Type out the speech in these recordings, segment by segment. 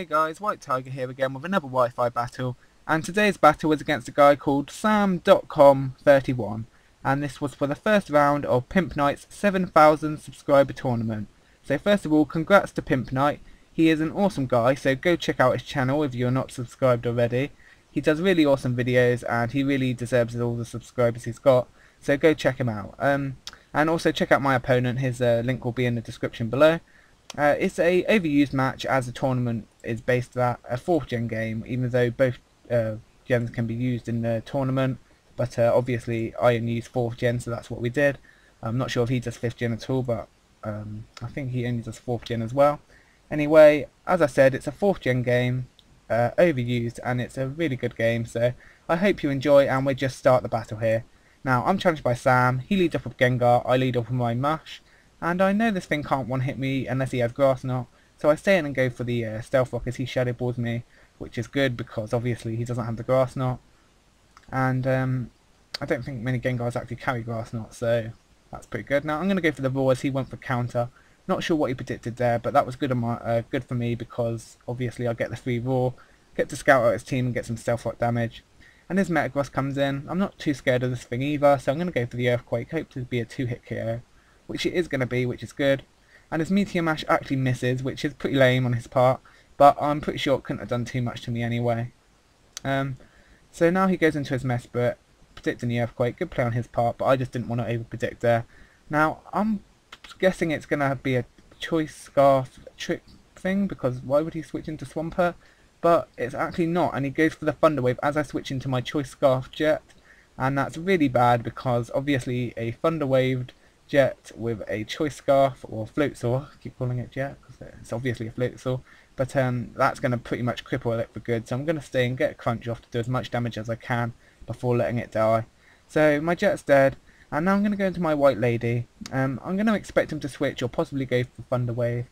Hey guys, WhiteTiger here again with another Wi-Fi battle, and today's battle was against a guy called samdotcom31, and this was for the first round of PIMPNITE's 7,000 subscriber tournament. So first of all, congrats to PIMPNITE. He is an awesome guy, so go check out his channel if you're not subscribed already. He does really awesome videos and he really deserves all the subscribers he's got, so go check him out. And also check out my opponent, his link will be in the description below. It's a overused match as the tournament is based at a 4th gen game, even though both gens can be used in the tournament, but obviously I only use 4th gen, so that's what we did. I'm not sure if he does 5th gen at all, but I think he only does 4th gen as well. Anyway, as I said, it's a 4th gen game, overused, and it's a really good game, so I hope you enjoy, and we'll just start the battle here. Now, I'm challenged by Sam. He leads off with Gengar, I lead off with my Mush. And I know this thing can't one-hit me unless he has Grass Knot, so I stay in and go for the Stealth Rock as he Shadow Balls me, which is good because obviously he doesn't have the Grass Knot. And I don't think many Gengars actually carry Grass Knot, so that's pretty good. Now I'm going to go for the Raw as he went for counter. Not sure what he predicted there, but that was good for me because obviously I get the free Raw, get to scout out his team and get some Stealth Rock damage. And his Metagross comes in. I'm not too scared of this thing either, so I'm going to go for the Earthquake, hope to be a 2-hit KO. Which it is going to be, which is good. And his Meteor Mash actually misses, which is pretty lame on his part, but I'm pretty sure it couldn't have done too much to me anyway. So now he goes into his Mesprit, predicting the Earthquake. Good play on his part, but I just didn't want to over-predict there. Now, I'm guessing it's going to be a Choice Scarf trick thing, because why would he switch into Swampert? But it's actually not, and he goes for the Thunder Wave as I switch into my Choice Scarf Jet, and that's really bad because obviously a Thunder Waved Jet with a Choice Scarf or Floatsaw, I keep calling it Jet because it's obviously a Floatsaw, but that's going to pretty much cripple it for good, so I'm going to stay and get a Crunch off to do as much damage as I can before letting it die. So my Jet's dead, and now I'm going to go into my White Lady. I'm going to expect him to switch or possibly go for Thunder Wave,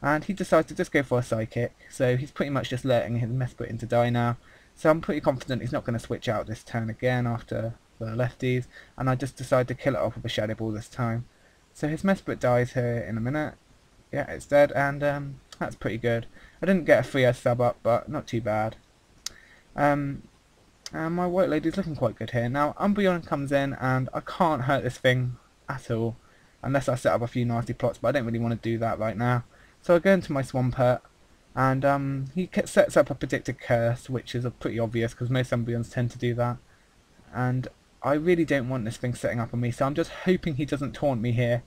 and he decides to just go for a Psychic, so he's pretty much just letting his Mesprit into die now, so I'm pretty confident he's not going to switch out this turn again after the lefties, and I just decide to kill it off with a Shadow Ball this time. So his Mesprit dies here in a minute. Yeah, it's dead, and that's pretty good. I didn't get a free sub up, but not too bad. And my White Lady's looking quite good here. Now Umbreon comes in, and I can't hurt this thing at all, unless I set up a few nasty plots, but I don't really want to do that right now. So I go into my Swampert, and he sets up a predicted curse, which is pretty obvious because most Umbreons tend to do that. And I really don't want this thing setting up on me, so I'm just hoping he doesn't taunt me here.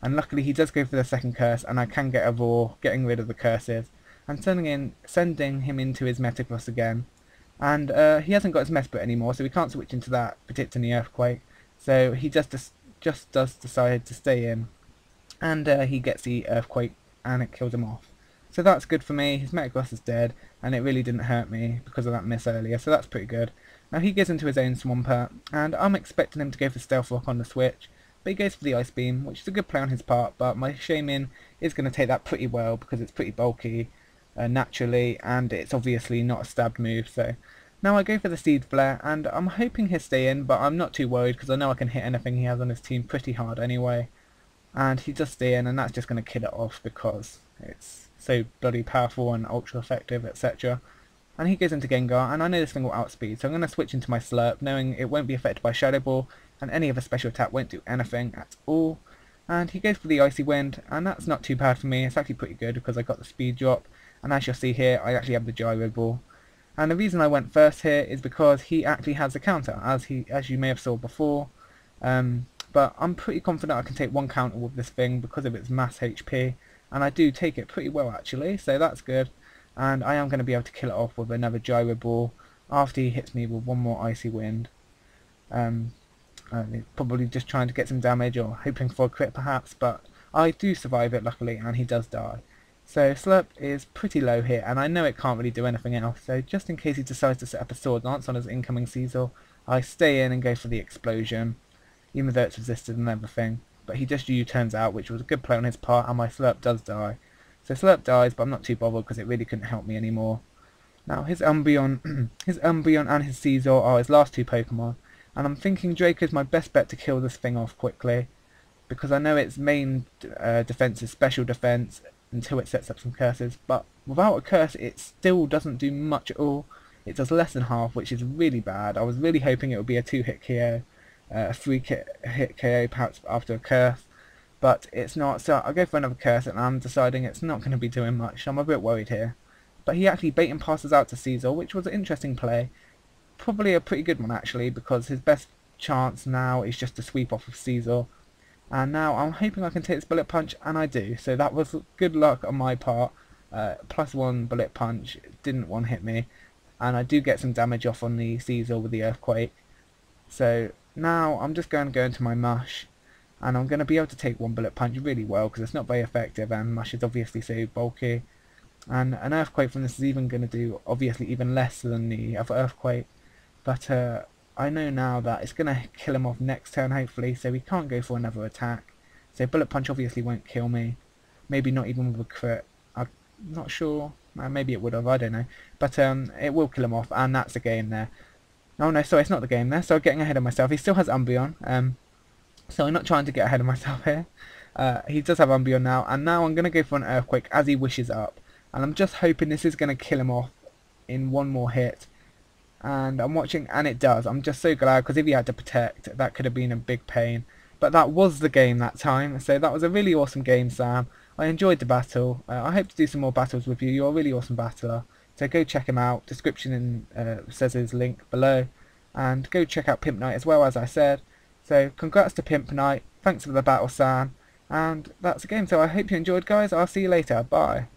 And luckily he does go for the second curse, and I can get a Raw, getting rid of the curses. And sending him into his Metagross again. And he hasn't got his Mesprit anymore, so we can't switch into that, predicting the Earthquake. So he just does decide to stay in. And he gets the Earthquake, and it kills him off. So that's good for me. His Metagross is dead, and it really didn't hurt me because of that miss earlier, so that's pretty good. Now he goes into his own Swampert, and I'm expecting him to go for Stealth Rock on the switch, but he goes for the Ice Beam, which is a good play on his part, but my Shaymin is going to take that pretty well because it's pretty bulky naturally, and it's obviously not a stabbed move. So now I go for the Seed Flare, and I'm hoping he'll stay in, but I'm not too worried because I know I can hit anything he has on his team pretty hard anyway. And he does stay in, and that's just going to kill it off because it's so bloody powerful and ultra effective, etc. And he goes into Gengar, and I know this thing will outspeed, so I'm going to switch into my Slurp, knowing it won't be affected by Shadow Ball, and any other special attack won't do anything at all. And he goes for the Icy Wind, and that's not too bad for me. It's actually pretty good because I got the speed drop, and as you'll see here, I actually have the Gyro Ball. And the reason I went first here is because he actually has a counter, as you may have saw before. But I'm pretty confident I can take one counter with this thing because of its mass HP, and I do take it pretty well actually, so that's good. And I am going to be able to kill it off with another Gyro Ball after he hits me with one more Icy Wind. Probably just trying to get some damage or hoping for a crit perhaps, but I do survive it luckily, and he does die. So Slurp is pretty low here, and I know it can't really do anything else, so just in case he decides to set up a Sword Dance on his incoming Cecil, I stay in and go for the Explosion, even though it's resisted and everything. But he just U-turns out, which was a good play on his part, and my Slurp does die. So Slurp dies, but I'm not too bothered because it really couldn't help me anymore. Now his Umbreon, and his Caesar are his last two Pokemon, and I'm thinking Draco's my best bet to kill this thing off quickly, because I know its main defense is special defense, until it sets up some curses, but without a curse it still doesn't do much at all. It does less than half, which is really bad. I was really hoping it would be a 2-hit KO, a 3-hit KO perhaps after a curse, but it's not, so I'll go for another curse, and I'm deciding it's not going to be doing much, so I'm a bit worried here. But he actually bait and passes out to Caesar, which was an interesting play. Probably a pretty good one actually, because his best chance now is just to sweep off of Caesar. And now I'm hoping I can take this bullet punch, and I do. So that was good luck on my part. +1 bullet punch, didn't one hit me. And I do get some damage off on the Caesar with the earthquake. So now I'm just going to go into my mush, and I'm going to be able to take 1 bullet punch really well, because it's not very effective, and mush is obviously so bulky. And an earthquake from this is even going to do obviously even less than the other earthquake. But I know now that it's going to kill him off next turn hopefully, so he can't go for another attack. So bullet punch obviously won't kill me. Maybe not even with a crit. I'm not sure. Maybe it would have, I don't know. But it will kill him off, and that's the game there. Oh no, sorry, it's not the game there, so I'm getting ahead of myself. He still has Umbreon, so I'm not trying to get ahead of myself here. He does have Umbreon now, and now I'm going to go for an earthquake as he wishes up. And I'm just hoping this is going to kill him off in one more hit. And I'm watching, and it does. I'm just so glad, because if he had to protect, that could have been a big pain. But that was the game that time, so that was a really awesome game, Sam. I enjoyed the battle. I hope to do some more battles with you. You're a really awesome battler. So go check him out. Description says his link below. And go check out PIMPNITE as well, as I said. So congrats to PIMPNITE. Thanks for the battle, Sam. And that's the game. So I hope you enjoyed, guys. I'll see you later. Bye.